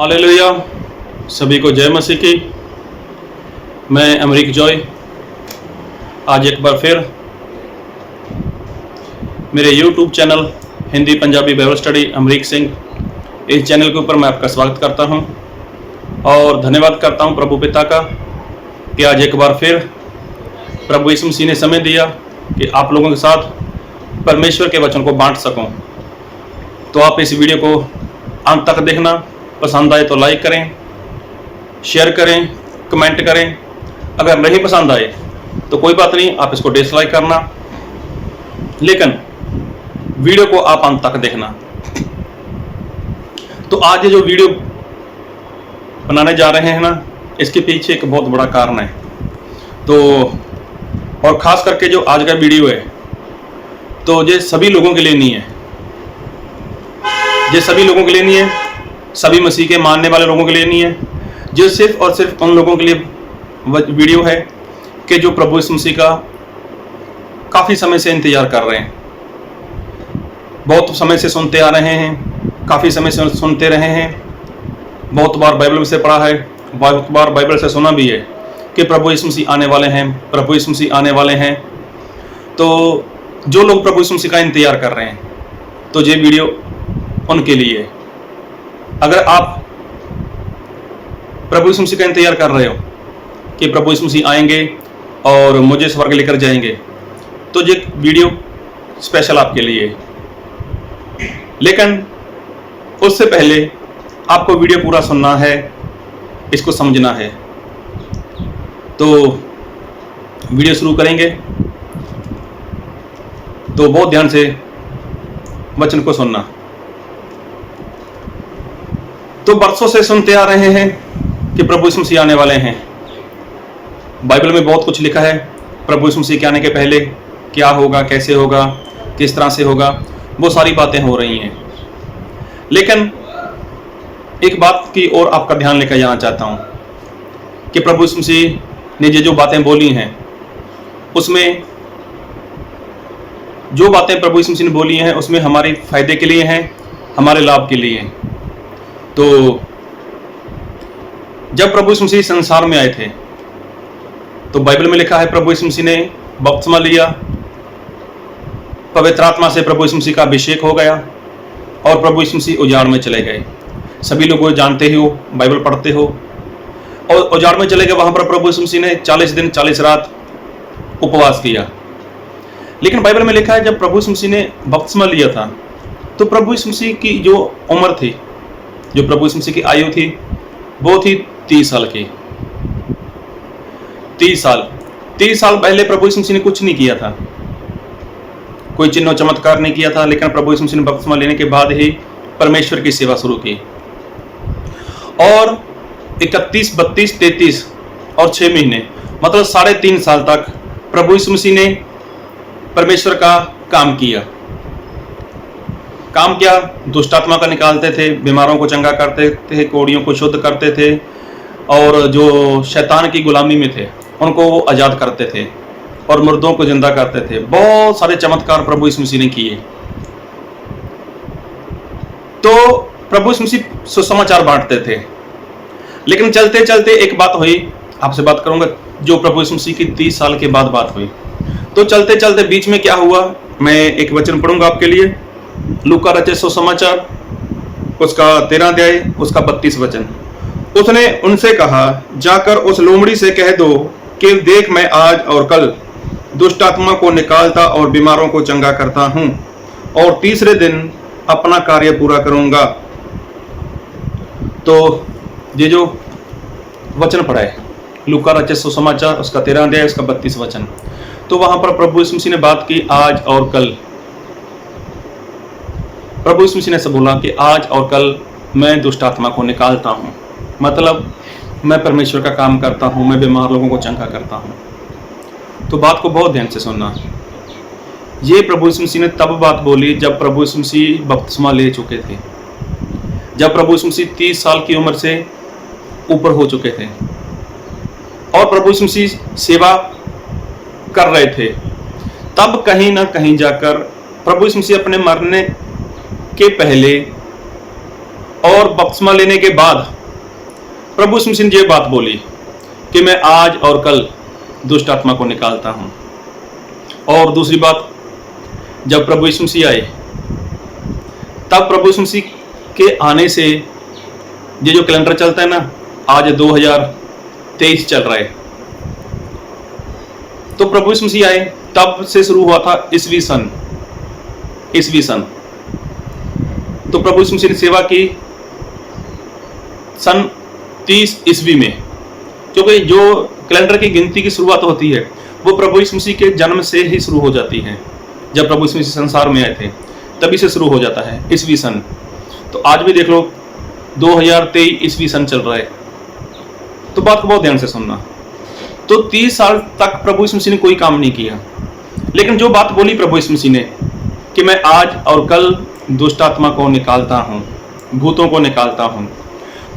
Hallelujah. सभी को जय मसीह की। मैं अमरीक जॉय आज एक बार फिर मेरे YouTube channel Hindi Punjabi Bible study Amrik Singh, इस चैनल के ऊपर मैं आपका स्वागत करता हूं और धन्यवाद करता हूं प्रभु पिता का कि आज एक बार फिर प्रभु यीशु मसीह ने समय दिया कि आप लोगों के साथ परमेश्वर के वचन को बांट सकूं। तो आप इस वीडियो को अंत तक देखना, पसंद आए तो लाइक करें, शेयर करें, कमेंट करें। अगर नहीं पसंद आए तो कोई बात नहीं, आप इसको डिसलाइक करना, लेकिन वीडियो को आप अंत तक देखना। तो आज ये जो वीडियो बनाने जा रहे हैं ना, इसके पीछे एक बहुत बड़ा कारण है। तो और ख़ास करके जो आज का वीडियो है तो ये सभी लोगों के लिए नहीं है, ये सभी लोगों के लिए नहीं है, सभी मसीह के मानने वाले लोगों के लिए नहीं है। जो सिर्फ और सिर्फ उन लोगों के लिए वीडियो है कि जो प्रभु यीशु मसीह का काफ़ी समय से इंतजार कर रहे हैं, बहुत समय से सुनते आ रहे हैं, काफ़ी समय से सुनते रहे हैं, बहुत बार बाइबल में से पढ़ा है, बहुत बार बाइबल से सुना भी है कि प्रभु यीशु मसीह आने वाले हैं, प्रभु यीशु मसीह आने वाले हैं। तो जो लोग प्रभु यीशु मसीह का इंतजार कर रहे हैं तो ये वीडियो उनके लिए है। अगर आप प्रभु यीशु मसीह का इंतजार कर रहे हो कि प्रभु यीशु मसीह आएंगे और मुझे स्वर्ग लेकर जाएंगे, तो ये वीडियो स्पेशल आपके लिए है। लेकिन उससे पहले आपको वीडियो पूरा सुनना है, इसको समझना है। तो वीडियो शुरू करेंगे तो बहुत ध्यान से वचन को सुनना। तो बरसों से सुनते आ रहे हैं कि प्रभु यीशु मसीह आने वाले हैं। बाइबल में बहुत कुछ लिखा है प्रभु यीशु मसीह के आने के पहले क्या होगा, कैसे होगा, किस तरह से होगा, वो सारी बातें हो रही हैं। लेकिन एक बात की ओर आपका ध्यान लेकर जाना चाहता हूं कि प्रभु यीशु मसीह ने ये जो बातें बोली हैं, उसमें जो बातें प्रभु यीशु मसीह ने बोली हैं उसमें हमारे फायदे के लिए हैं, हमारे लाभ के लिए हैं। तो जब प्रभु यीशु मसीह संसार में आए थे तो बाइबल में लिखा है प्रभु यीशु मसीह ने बपतिस्मा लिया, पवित्र आत्मा से प्रभु यीशु मसीह का अभिषेक हो गया और प्रभु यीशु मसीह उजाड़ में चले गए। सभी लोग जानते ही हो, बाइबल पढ़ते हो। और उजाड़ में चले गए, वहां पर प्रभु यीशु मसीह ने 40 दिन 40 रात उपवास किया। लेकिन बाइबल में लिखा है जब प्रभु यीशु मसीह ने बपतिस्मा लिया था तो प्रभु यीशु मसीह की जो उम्र थी, जो प्रभु यीशु मसीह की आयु थी, वो थी 30 साल की। 30 साल पहले प्रभु यीशु मसीह ने कुछ नहीं किया था, कोई चिन्ह चमत्कार नहीं किया था। लेकिन प्रभु यीशु मसीह ने बपतिस्मा लेने के बाद ही परमेश्वर की सेवा शुरू की और 31, 32, 33 और 6 महीने, मतलब 3.5 साल तक प्रभु यीशु मसीह ने परमेश्वर का काम किया। दुष्ट आत्मा का निकालते थे, बीमारों को चंगा करते थे, कोढ़ियों को शुद्ध करते थे और जो शैतान की गुलामी में थे उनको वो आज़ाद करते थे और मुर्दों को जिंदा करते थे। बहुत सारे चमत्कार प्रभु यीशु मसीह ने किए। तो प्रभु यीशु मसीह सुसमाचार बांटते थे। लेकिन चलते चलते एक बात हुई, आपसे बात करूंगा जो प्रभु यीशु मसीह की 30 साल के बाद बात हुई। तो चलते चलते बीच में क्या हुआ, मैं एक वचन पढ़ूंगा आपके लिए, लूका रचित सुसमाचार उसका 13 अध्याय उसका 32 वचन। उसने उनसे कहा, जाकर उस लोमड़ी से कह दो कि देख मैं आज और कल दुष्ट आत्मा को निकालता और बीमारों को चंगा करता हूं और तीसरे दिन अपना कार्य पूरा करूंगा। तो ये जो वचन पढ़ा है लूका रचित सुसमाचार उसका 13 अध्याय उसका 32 वचन, तो वहां पर प्रभु यीशु मसीह ने बात की आज और कल। प्रभु यीशु मसीह ने से बोला कि आज और कल मैं दुष्ट आत्मा को निकालता हूं, मतलब मैं परमेश्वर का काम करता हूं, मैं बीमार लोगों को चंगा करता हूं। तो बात को बहुत ध्यान से सुनना। ये प्रभु यीशु मसीह ने तब बात बोली जब प्रभु यीशु मसीह बपतिस्मा ले चुके थे, जब प्रभु यीशु मसीह 30 साल की उम्र से ऊपर हो चुके थे और प्रभु यीशु मसीह सेवा कर रहे थे। तब कहीं ना कहीं जाकर प्रभु यीशु मसीह अपने मरने के पहले और बपतिस्मा लेने के बाद प्रभु यीशु मसीह ने ये बात बोली कि मैं आज और कल दुष्ट आत्मा को निकालता हूं। और दूसरी बात, जब प्रभु यीशु मसीह आए तब प्रभु यीशु मसीह के आने से ये जो कैलेंडर चलता है ना, आज 2023 चल रहा है, तो प्रभु यीशु मसीह आए तब से शुरू हुआ था ईसवी सन। तो प्रभु यीशु मसीह ने सेवा की सन 30 ईस्वी में, क्योंकि जो कैलेंडर की गिनती की शुरुआत होती है वो प्रभु यीशु मसीह के जन्म से ही शुरू हो जाती है। जब प्रभु यीशु मसीह संसार में आए थे तभी से शुरू हो जाता है ईस्वी सन। तो आज भी देख लो 2023 ईस्वी सन चल रहा है। तो बात को बहुत ध्यान से सुनना। तो 30 साल तक प्रभु यीशु मसीह ने कोई काम नहीं किया, लेकिन जो बात बोली प्रभु यीशु मसीह ने कि मैं आज और कल दुष्ट आत्मा को निकालता हूँ, भूतों को निकालता हूँ,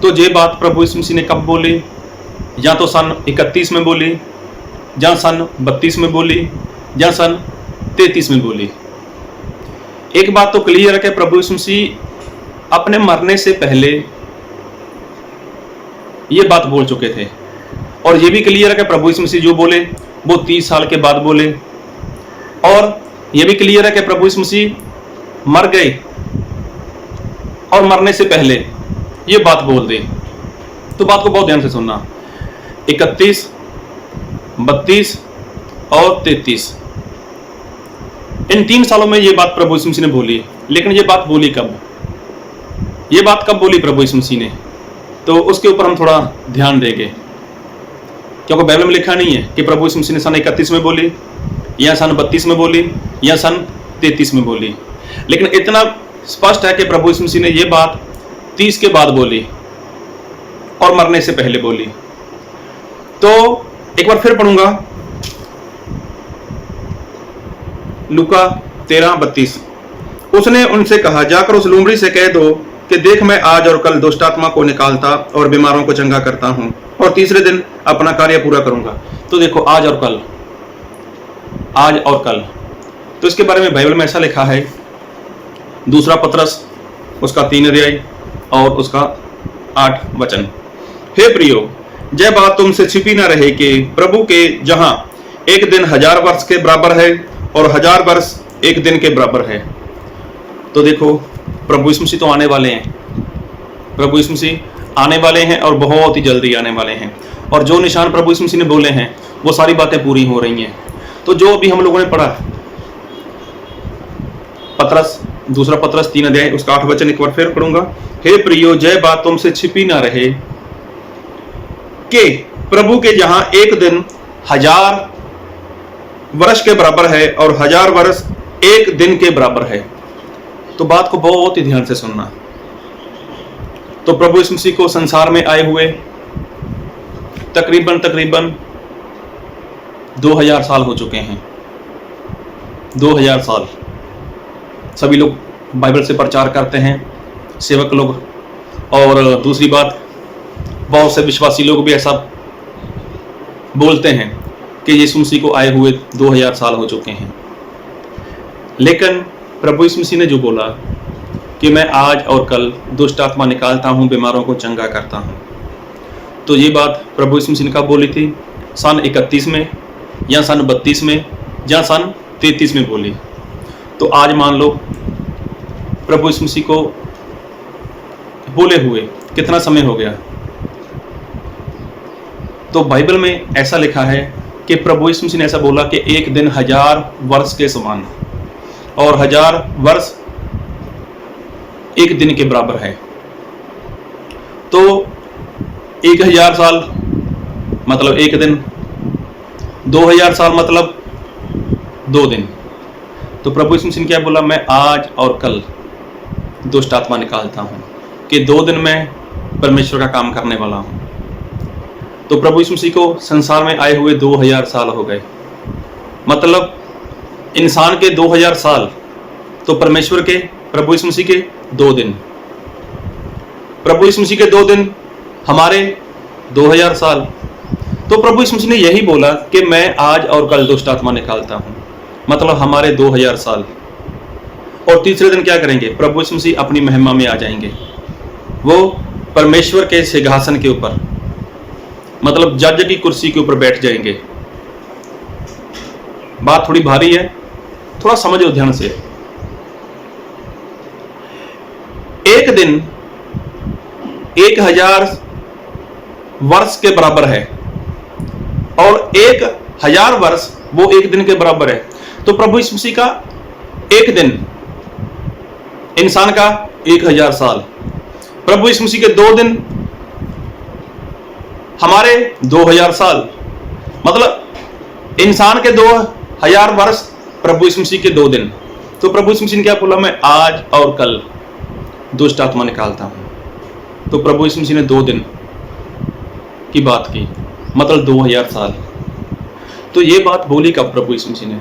तो ये बात प्रभु यीशु मसीह ने कब बोली? या तो सन 31 में बोली, या सन 32 में बोली, या सन 33 में बोली। एक बात तो क्लियर है कि प्रभु यीशु मसीह अपने मरने से पहले ये बात बोल चुके थे, और ये भी क्लियर है कि प्रभु यीशु मसीह जो बोले वो 30 साल के बाद बोले, और ये भी क्लियर है कि प्रभु यीशु मसीह मर गए और मरने से पहले ये बात बोल दी। तो बात को बहुत ध्यान से सुनना। 31, 32 और 33, इन 3 सालों में ये बात प्रभु यीशु मसीह ने बोली। लेकिन ये बात बोली कब? ये बात कब बोली प्रभु यीशु मसीह ने? तो उसके ऊपर हम थोड़ा ध्यान देंगे, क्योंकि बाइबल में लिखा नहीं है कि प्रभु यीशु मसीह ने सन 31 में बोली, या सन 32 में बोली, या सन 33 में बोली। लेकिन इतना स्पष्ट है कि प्रभु यीशु मसीह ने ये बात 30 के बाद बोली और मरने से पहले बोली। तो एक बार फिर पढ़ूंगा, लूका 13:32। उसने उनसे कहा, जाकर उस लूमड़ी से कह दो कि देख मैं आज और कल दुष्ट आत्मा को निकालता और बीमारों को चंगा करता हूं, और तीसरे दिन अपना कार्य पूरा करूंगा। तो देखो, आज और कल, आज और कल। तो इसके बारे में बाइबल में ऐसा लिखा है, दूसरा पतरस उसका 3 अध्याय और उसका 8 वचन। हे प्रियो, यह बात तुमसे छिपी ना रहे कि प्रभु के जहां एक दिन 1000 वर्ष के बराबर है और 1000 वर्ष एक दिन के बराबर है। तो देखो, प्रभु यीशु मसीह तो आने वाले हैं, प्रभु यीशु मसीह आने वाले हैं और बहुत ही जल्दी आने वाले हैं। और जो निशान प्रभु यीशु मसीह ने बोले हैं वो सारी बातें पूरी हो रही हैं। तो जो अभी हम लोगों ने पढ़ा, पतरस, दूसरा पतरस 3 अध्याय उसका 8 वचन एक बार फिर पढ़ूंगा। हे प्रियो, यह बात तुमसे छिपी ना रहे कि प्रभु के जहां एक दिन 1000 वर्ष के बराबर है और 1000 वर्ष एक दिन के बराबर है। तो बात को बहुत ही ध्यान से सुनना। तो प्रभु यीशु मसीह को संसार में आए हुए तकरीबन 2000 साल हो चुके हैं। 2000 साल। सभी लोग बाइबल से प्रचार करते हैं, सेवक लोग, और दूसरी बात, बहुत से विश्वासी लोग भी ऐसा बोलते हैं कि यीशु मसीह को आए हुए 2000 साल हो चुके हैं। लेकिन प्रभु यीशु मसीह ने जो बोला कि मैं आज और कल दुष्ट आत्मा निकालता हूं, बीमारों को चंगा करता हूं, तो ये बात प्रभु यीशु मसीह ने कब बोली थी? सन 31 में, या सन 32 में, या सन 33 में बोली। तो आज मान लो प्रभु यीशु मसीह को बोले हुए कितना समय हो गया? तो बाइबल में ऐसा लिखा है कि प्रभु यीशु मसीह ने ऐसा बोला कि एक दिन 1000 वर्ष के समान और 1000 वर्ष एक दिन के बराबर है। तो 1000 साल मतलब एक दिन, 2000 साल मतलब 2 दिन। तो प्रभु यीशु मसीह ने क्या बोला? मैं आज और कल दुष्ट आत्मा निकालता हूं, कि 2 दिन में परमेश्वर का काम करने वाला हूं। तो प्रभु यीशु मसीह को संसार में आए हुए 2000 साल हो गए। मतलब इंसान के 2000 साल, तो परमेश्वर के, प्रभु यीशु मसीह के 2 दिन। प्रभु यीशु मसीह के 2 दिन, हमारे 2000 साल। तो प्रभु यीशु मसीह ने यही बोला कि मैं आज और कल दुष्ट आत्मा निकालता हूं, मतलब हमारे 2000 साल। और तीसरे दिन क्या करेंगे? प्रभु यीशु मसीह अपनी महिमा में आ जाएंगे। वो परमेश्वर के सिंहासन के ऊपर, मतलब जज की कुर्सी के ऊपर बैठ जाएंगे। बात थोड़ी भारी है, थोड़ा समझो ध्यान से। एक दिन 1000 वर्ष के बराबर है और 1000 वर्ष वो एक दिन के बराबर है। तो प्रभु यीशु मसीह का एक दिन इंसान का 1000 साल, प्रभु यीशु मसीह के 2 दिन हमारे 2000 साल, मतलब इंसान के 2000 वर्ष, प्रभु यीशु मसीह के 2 दिन। तो प्रभु यीशु मसीह ने क्या बोला, मैं आज और कल दुष्ट आत्मा निकालता हूं। तो प्रभु यीशु मसीह ने 2 दिन की बात की, मतलब 2000 साल। तो ये बात बोली कब प्रभु यीशु मसीह ने?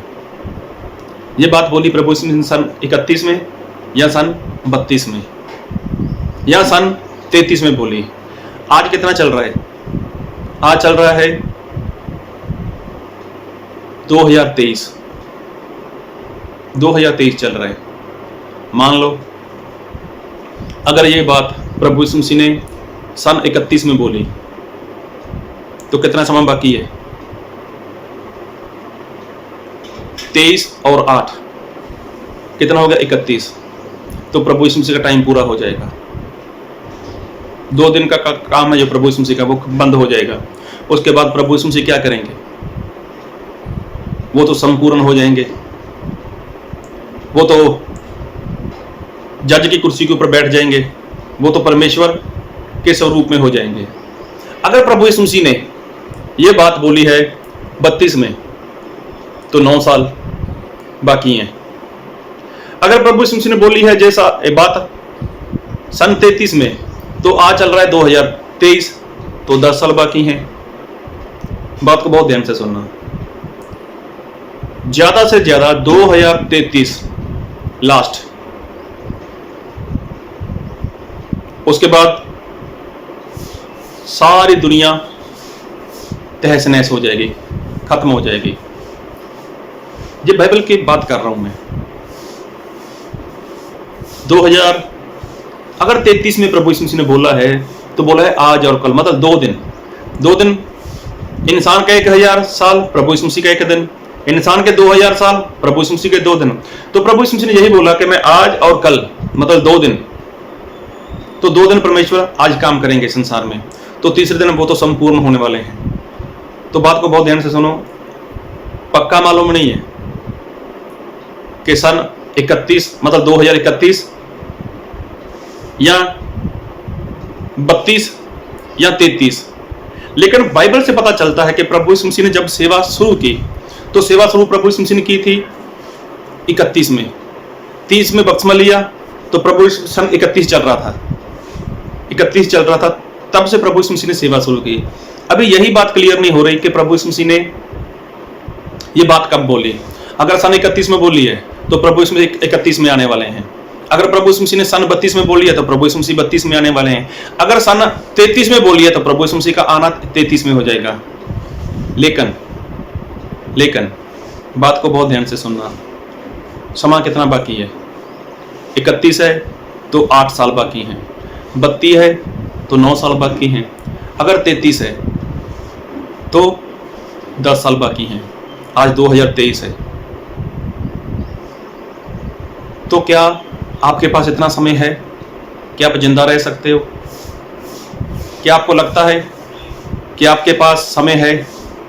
ये बात बोली प्रभु यीशु मसीह ने सन 31 में या सन 32 में या सन 33 में बोली। आज कितना चल रहा है? आज चल रहा है 2023 चल रहा है। मान लो अगर ये बात प्रभु यीशु मसीह ने सन 31 में बोली तो कितना समय बाकी है? 23 और 8 कितना हो गया? 31। तो प्रभु यीशु मसीह का टाइम पूरा हो जाएगा। 2 दिन का काम है जो प्रभु यीशु मसीह का, वो बंद हो जाएगा। उसके बाद प्रभु यीशु मसीह क्या करेंगे? वो तो संपूर्ण हो जाएंगे, वो तो जज की कुर्सी के ऊपर बैठ जाएंगे, वो तो परमेश्वर के स्वरूप में हो जाएंगे। अगर प्रभु यीशु मसीह ने ये बात बोली है 32 में, तो 9 साल बाकी हैं। अगर प्रभु यीशु मसीह ने बोली है जैसा बात सन 33 में, तो आज चल रहा है 2023, तो 10 साल बाकी हैं। बात को बहुत ध्यान से सुनना। ज्यादा से ज्यादा 2033 लास्ट, उसके बाद सारी दुनिया तहस नहस हो जाएगी, खत्म हो जाएगी। ये बाइबल की बात कर रहा हूं मैं। 2000 अगर 33 में प्रभु यीशु मसीह ने बोला है, तो बोला है आज और कल, मतलब 2 दिन। 2 दिन इंसान का 1000 साल, प्रभु यीशु मसीह का 1 दिन। इंसान के 2000 साल, प्रभु यीशु मसीह के 2 दिन। तो प्रभु यीशु मसीह ने यही बोला कि मैं आज और कल, मतलब 2 दिन। तो 2 दिन परमेश्वर आज काम करेंगे संसार में, तो तीसरे दिन वो तो संपूर्ण होने वाले हैं। तो बात को बहुत ध्यान से सुनो। पक्का मालूम नहीं है कि सन 31 मतलब 2031 या 32 या 33, लेकिन बाइबल से पता चलता है कि प्रभु यीशु मसीह ने जब सेवा शुरू की, तो सेवा शुरू प्रभु यीशु मसीह ने की थी 31 में। 30 में बपतिस्मा लिया, तो प्रभु यीशु सन 31 चल रहा था, 31 चल रहा था, तब से प्रभु यीशु मसीह ने सेवा शुरू की। अभी यही बात क्लियर नहीं हो रही कि प्रभु यीशु मसीह ने ये बात कब बोली। अगर सन 31 में बोली है, तो प्रभु यीशु मसीह 31 में आने वाले हैं। अगर प्रभु यीशु मसीह ने सन 32 में बोली है, तो प्रभु यीशु मसीह 32 में आने वाले हैं। अगर सन 33 में बोली है, तो प्रभु यीशु मसीह का आना 33 में हो जाएगा। लेकिन बात को बहुत ध्यान से सुनना। समय कितना बाकी है? 31 है तो 8 साल बाकी हैं, 32 है तो 9 साल बाकी हैं, अगर 33 है तो 10 साल बाकी हैं। आज 2023 है, तो क्या आपके पास इतना समय है कि आप जिंदा रह सकते हो? क्या आपको लगता है कि आपके पास समय है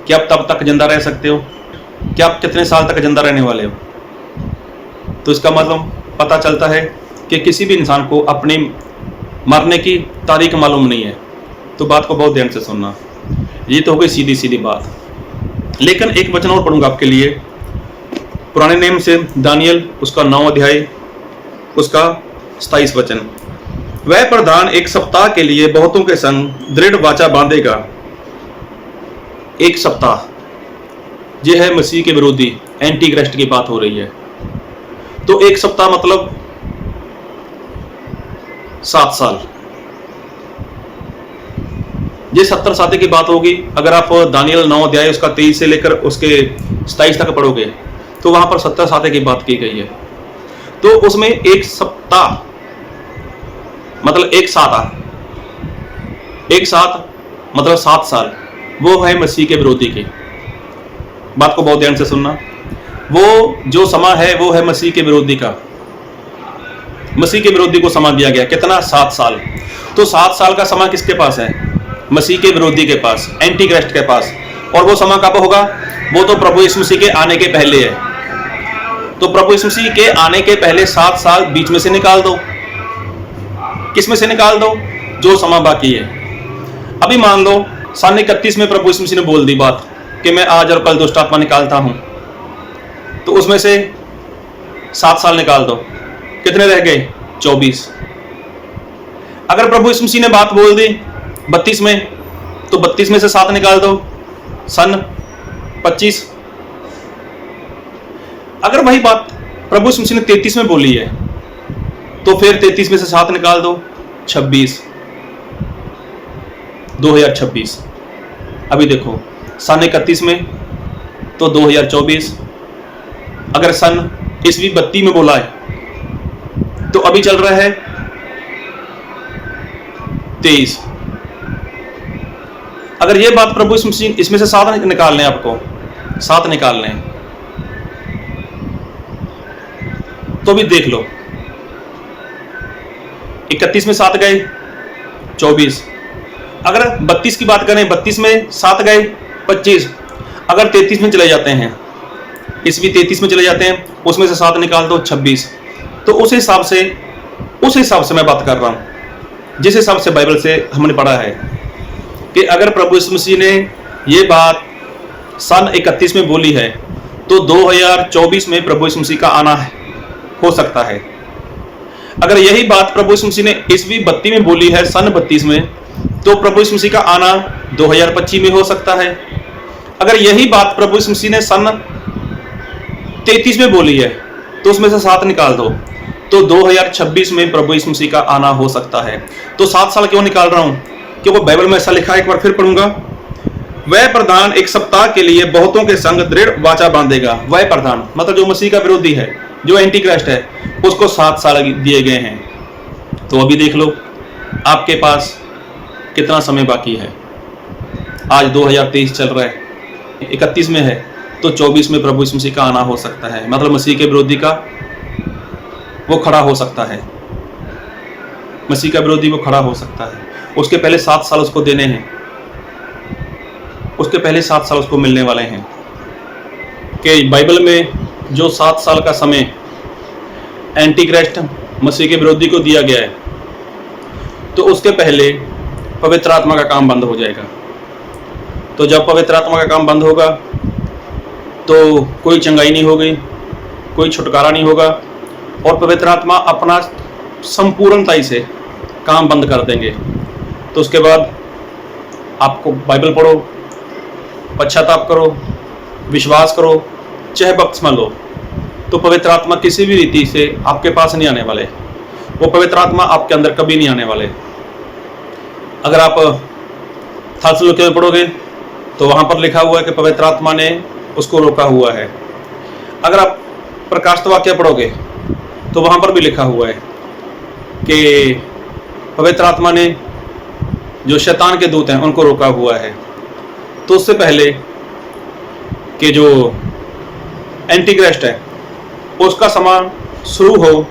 कि आप तब तक जिंदा रह सकते हो? कि आप कितने साल तक जिंदा रहने वाले हो? तो इसका मतलब पता चलता है कि किसी भी इंसान को अपने मरने की तारीख मालूम नहीं है। तो बात को बहुत ध्यान से सुनना। ये तो हो गई सीधी सीधी बात। लेकिन एक वचन और पढ़ूंगा आपके लिए, पुराने नियम से दानियल उसका 9 अध्याय उसका 27 वचन। वह प्रधान 1 सप्ताह के लिए बहुतों के संग दृढ़ वाचा बांधेगा। 1 सप्ताह, ये है मसीह के विरोधी एंटी क्राइस्ट की बात हो रही है। तो 1 सप्ताह मतलब 7 साल। ये 70 साथी की बात होगी। अगर आप दानियल 9 अध्याय उसका 23 से लेकर उसके 27 तक पढ़ोगे, तो वहां पर 70 साथी की बात की गई है। तो उसमें 1 सप्ताह मतलब 1 साता एक साथ मतलब 7 साल, वो है मसीह के विरोधी के। बात को बहुत ध्यान से सुनना। वो जो समय है वो है मसीह के विरोधी का। मसीह के विरोधी को समय दिया गया कितना? 7 साल। तो 7 साल का समय किसके पास है? मसीह के विरोधी के पास, एंटी क्राइस्ट के पास। और वो समय कब होगा? वो तो प्रभु यीशु मसीह के आने के पहले है। तो प्रभु यीशु मसीह के आने के पहले 7 साल बीच में से निकाल दो। किस में से निकाल दो? जो समय बाकी है। अभी मान लो सन 31 में प्रभु यीशु मसीह ने बोल दी बात कि मैं आज और कल दुष्ट आत्मा निकालता हूं, तो उसमें से 7 साल निकाल दो, कितने रह गए? 24। अगर प्रभु यीशु मसीह ने बात बोल दी 32 में, तो 32 में से 7 निकाल दो, सन 25। अगर वही बात प्रभु यीशु मसीह ने 33 में बोली है, तो फिर 33 में से 7 निकाल दो, 26, 2026। अभी देखो सन 31 में तो 2024। अगर सन ईस्वी 32 में बोला है तो अभी चल रहा है 23। अगर ये बात प्रभु यीशु मसीह, इसमें से 7 निकालने, आपको 7 निकालने, तो भी देख लो 31 में 7 गए 24। अगर 32 की बात करें, 32 में 7 गए 25। अगर 33 में चले जाते हैं, ईस्वी 33 में चले जाते हैं, उसमें से 7 निकाल दो, 26। तो उस हिसाब से मैं बात कर रहा हूं, जिस हिसाब से बाइबल से हमने पढ़ा है कि अगर प्रभु यीशु मसीह ने ये बात सन 31 में बोली है, तो 2024 में प्रभु यीशु मसीह का आना हो सकता है। अगर यही बात प्रभु यीशु मसीह ने ईस्वी 32 में बोली है, सन 32 में, तो प्रभु यीशु मसीह का आना 2025 में हो सकता है। अगर यही बात प्रभु यीशु मसीह ने सन 33 में बोली है, तो उसमें से 7 निकाल दो, तो 2026 में प्रभु यीशु मसीह का आना हो सकता है। तो 7 साल क्यों निकाल रहा हूं? क्योंकि बाइबल में ऐसा लिखा है, एक बार फिर पढ़ूंगा। वह प्रधान एक सप्ताह के लिए बहुतों के संग दृढ़ वाचा बांधेगा। वह प्रधान मतलब जो मसीह का विरोधी है, जो एंटी क्राइस्ट है, उसको 7 साल दिए गए हैं। तो अभी देख लो आपके पास कितना समय बाकी है। आज 2023 चल रहा है, 31 में है, तो 24 में प्रभु यीशु मसीह का आना हो सकता है। मतलब मसीह के विरोधी का वो खड़ा हो सकता है, मसीह का विरोधी वो खड़ा हो सकता है। उसके पहले 7 साल उसको देने हैं, उसके पहले 7 साल उसको मिलने वाले हैं। कि बाइबल में जो 7 साल का समय एंटी क्राइस्ट मसीह के विरोधी को दिया गया है, तो उसके पहले पवित्र आत्मा का काम बंद हो जाएगा। तो जब पवित्र आत्मा का काम बंद होगा, तो कोई चंगाई नहीं होगी, कोई छुटकारा नहीं होगा, और पवित्र आत्मा अपना संपूर्णताई से काम बंद कर देंगे। तो उसके बाद आपको बाइबल पढ़ो, पश्चाताप करो, विश्वास करो, चाहे बपतिस्मा लो, तो पवित्र आत्मा किसी भी रीति से आपके पास नहीं आने वाले। वो पवित्र आत्मा आपके अंदर कभी नहीं आने वाले। अगर आप थेसलोनिके में पढ़ोगे तो वहां पर लिखा हुआ है कि पवित्र आत्मा ने उसको रोका हुआ है। अगर आप प्रकाशित वाक्य पढ़ोगे तो वहां पर भी लिखा हुआ है कि पवित्र आत्मा ने जो शैतान के दूत हैं उनको रोका हुआ है। तो उससे पहले कि जो एंटी क्राइस्ट है उसका समय शुरू हो,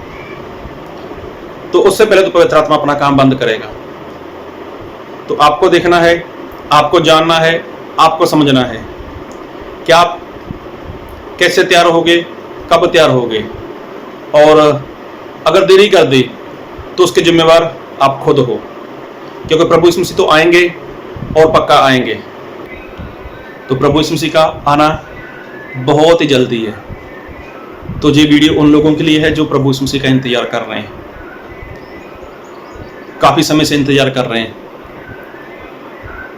तो उससे पहले तो पवित्र आत्मा अपना काम बंद करेगा। तो आपको देखना है, आपको जानना है, आपको समझना है कि आप कैसे तैयार होगे, कब तैयार होगे, और अगर देरी कर दी तो उसके जिम्मेवार आप खुद हो, क्योंकि प्रभु यीशु मसीह तो आएंगे और पक्का आएंगे। तो प्रभु यीशु मसीह का आना बहुत ही जल्दी है। तो ये वीडियो उन लोगों के लिए है जो प्रभु यीशु मसीह का इंतजार कर रहे हैं, काफ़ी समय से इंतजार कर रहे हैं।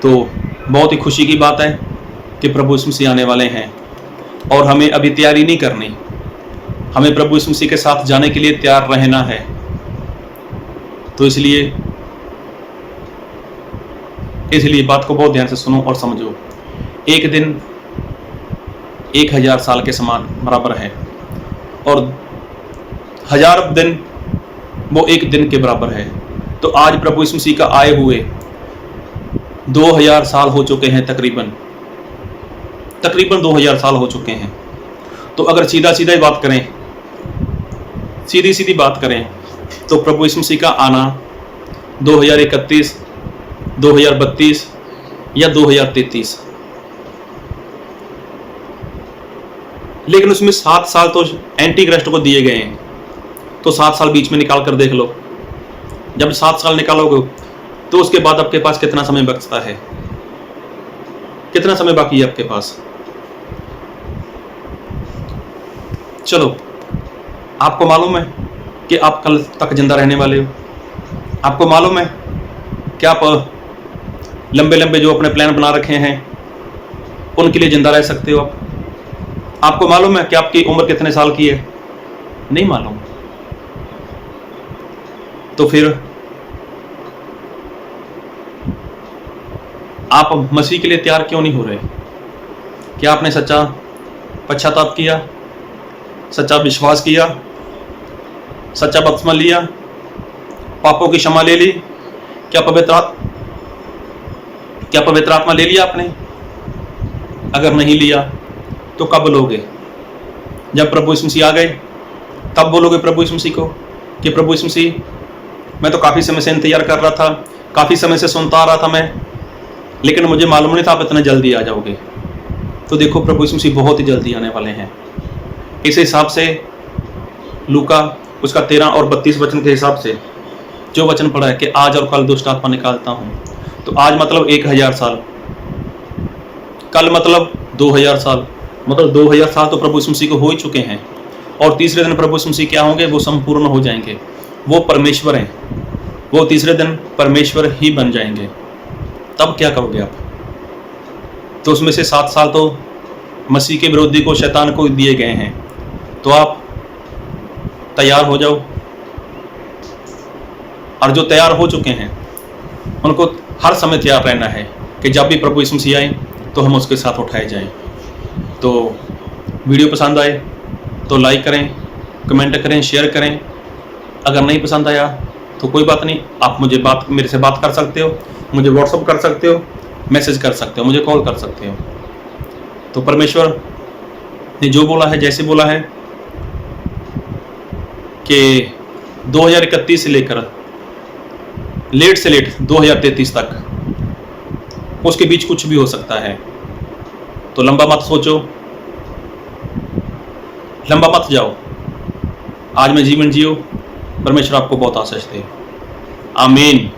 तो बहुत ही खुशी की बात है कि प्रभु यीशु मसीह आने वाले हैं, और हमें अभी तैयारी नहीं करनी, हमें प्रभु यीशु मसीह के साथ जाने के लिए तैयार रहना है। तो इसलिए बात को बहुत ध्यान से सुनो और समझो। एक दिन 1000 साल के समान बराबर है, और 1000 दिन वो एक दिन के बराबर है। तो आज प्रभु यीशु मसीह का आए हुए 2000 साल हो चुके हैं, तकरीबन 2000 साल हो चुके हैं। तो अगर सीधा सीधा ही बात करें, सीधी सीधी बात करें, तो प्रभु यीशु मसीह का आना 2031, 2032 या 2033, लेकिन उसमें 7 साल तो एंटी क्राइस्ट को दिए गए हैं। तो 7 साल बीच में निकाल कर देख लो। जब 7 साल निकालोगे तो उसके बाद आपके पास कितना समय बचता है, कितना समय बाकी है आपके पास? चलो, आपको मालूम है कि आप कल तक जिंदा रहने वाले हो? आपको मालूम है कि आप लंबे लंबे जो अपने प्लान बना रखे हैं उनके लिए जिंदा रह सकते हो? आपको मालूम है कि आपकी उम्र कितने साल की है? नहीं मालूम। तो फिर आप मसीह के लिए तैयार क्यों नहीं हो रहे? क्या आपने सच्चा पश्चाताप किया, सच्चा विश्वास किया, सच्चा बपतिस्मा लिया, पापों की क्षमा ले ली? क्या पवित्र आत्मा ले लिया आपने? अगर नहीं लिया तो कब लोगे? जब प्रभु यीशु मसीह आ गए तब बोलोगे प्रभु यीशु मसीह को कि प्रभु यीशु मसीह, मैं तो काफ़ी समय से इंतजार कर रहा था, काफ़ी समय से सुनता आ रहा था मैं, लेकिन मुझे मालूम नहीं था आप इतना जल्दी आ जाओगे। तो देखो, प्रभु यीशु मसीह बहुत ही जल्दी आने वाले हैं। इस हिसाब से लूका उसका 13 और 32 वचन के हिसाब से जो वचन पढ़ा है कि आज और कल दुष्ट आत्मा निकालता हूँ, तो आज मतलब 1000 साल, कल मतलब 2000 साल, मतलब 2000 साल तो प्रभु यीशु मसीह को हो ही चुके हैं। और तीसरे दिन प्रभु यीशु मसीह क्या होंगे? वो संपूर्ण हो जाएंगे, वो परमेश्वर हैं, वो तीसरे दिन परमेश्वर ही बन जाएंगे। तब क्या करोगे आप? तो उसमें से 7 साल तो मसीह के विरोधी को, शैतान को दिए गए हैं। तो आप तैयार हो जाओ, और जो तैयार हो चुके हैं उनको हर समय तैयार रहना है कि जब भी प्रभु यीशु मसीह आए तो हम उसके साथ उठाए जाएं। तो वीडियो पसंद आए तो लाइक करें, कमेंट करें, शेयर करें। अगर नहीं पसंद आया तो कोई बात नहीं, आप मेरे से बात कर सकते हो, मुझे व्हाट्सअप कर सकते हो, मैसेज कर सकते हो, मुझे कॉल कर सकते हो। तो परमेश्वर ने जो बोला है, जैसे बोला है कि 2031 से लेकर लेट से लेट 2033 तक, उसके बीच कुछ भी हो सकता है। तो लंबा मत सोचो, लंबा मत जाओ, आज में जीवन जियो। परमेश्वर आपको बहुत आशीष दे। आमीन।